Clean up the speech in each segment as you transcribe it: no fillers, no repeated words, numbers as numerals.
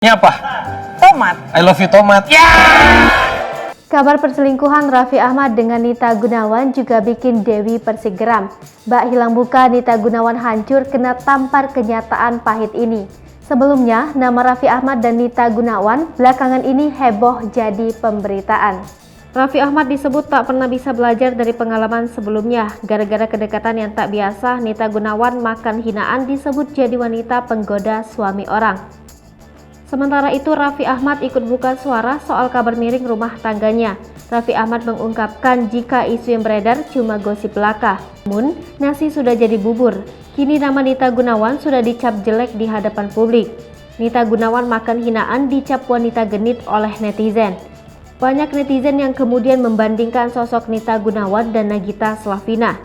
Ini apa? Tomat. I love you tomat. Ya. Kabar perselingkuhan Raffi Ahmad dengan Nita Gunawan juga bikin Dewi Persik geram. Bak hilang buka Nita Gunawan hancur kena tampar kenyataan pahit ini. Sebelumnya, nama Raffi Ahmad dan Nita Gunawan belakangan ini heboh jadi pemberitaan. Raffi Ahmad disebut tak pernah bisa belajar dari pengalaman sebelumnya. Gara-gara kedekatan yang tak biasa, Nita Gunawan makan hinaan disebut jadi wanita penggoda suami orang. Sementara itu, Raffi Ahmad ikut buka suara soal kabar miring rumah tangganya. Raffi Ahmad mengungkapkan jika isu yang beredar cuma gosip belaka. Namun, nasi sudah jadi bubur. Kini nama Nita Gunawan sudah dicap jelek di hadapan publik. Nita Gunawan makan hinaan dicap wanita genit oleh netizen. Banyak netizen yang kemudian membandingkan sosok Nita Gunawan dan Nagita Slavina.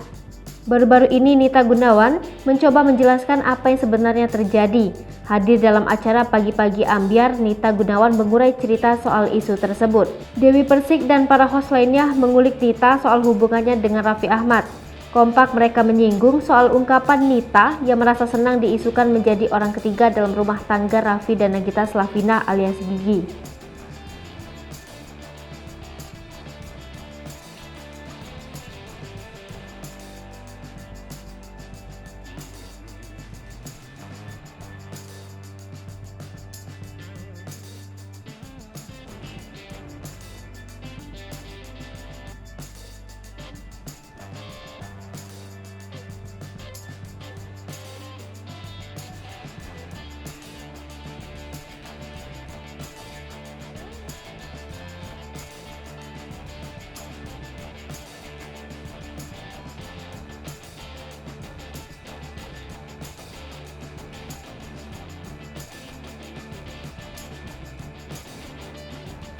Baru-baru ini Nita Gunawan mencoba menjelaskan apa yang sebenarnya terjadi. Hadir dalam acara Pagi-Pagi Ambyar, Nita Gunawan mengurai cerita soal isu tersebut. Dewi Persik dan para host lainnya mengulik Nita soal hubungannya dengan Raffi Ahmad. Kompak mereka menyinggung soal ungkapan Nita yang merasa senang diisukan menjadi orang ketiga dalam rumah tangga Raffi dan Nagita Slavina alias Gigi.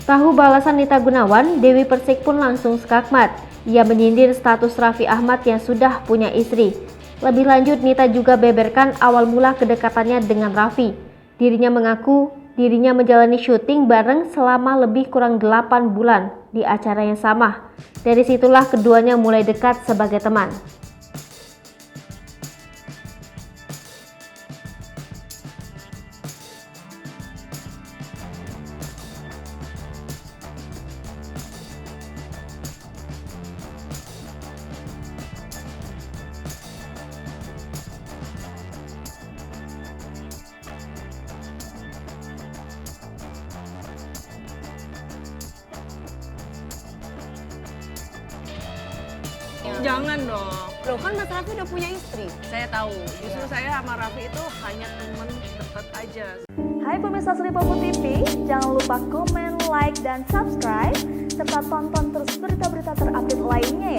Tahu balasan Nita Gunawan, Dewi Persik pun langsung skakmat. Ia menyindir status Raffi Ahmad yang sudah punya istri. Lebih lanjut, Nita juga beberkan awal mula kedekatannya dengan Raffi. Dirinya mengaku dirinya menjalani syuting bareng selama lebih kurang 8 bulan di acara yang sama. Dari situlah keduanya mulai dekat sebagai teman. Jangan dong. Loh kan Mas Raffi udah punya istri. Saya tahu, justru saya sama Raffi itu hanya teman dekat aja. Hai pemirsa Selipopo TV, jangan lupa komen, like, dan subscribe, serta tonton terus berita-berita terupdate lainnya ya.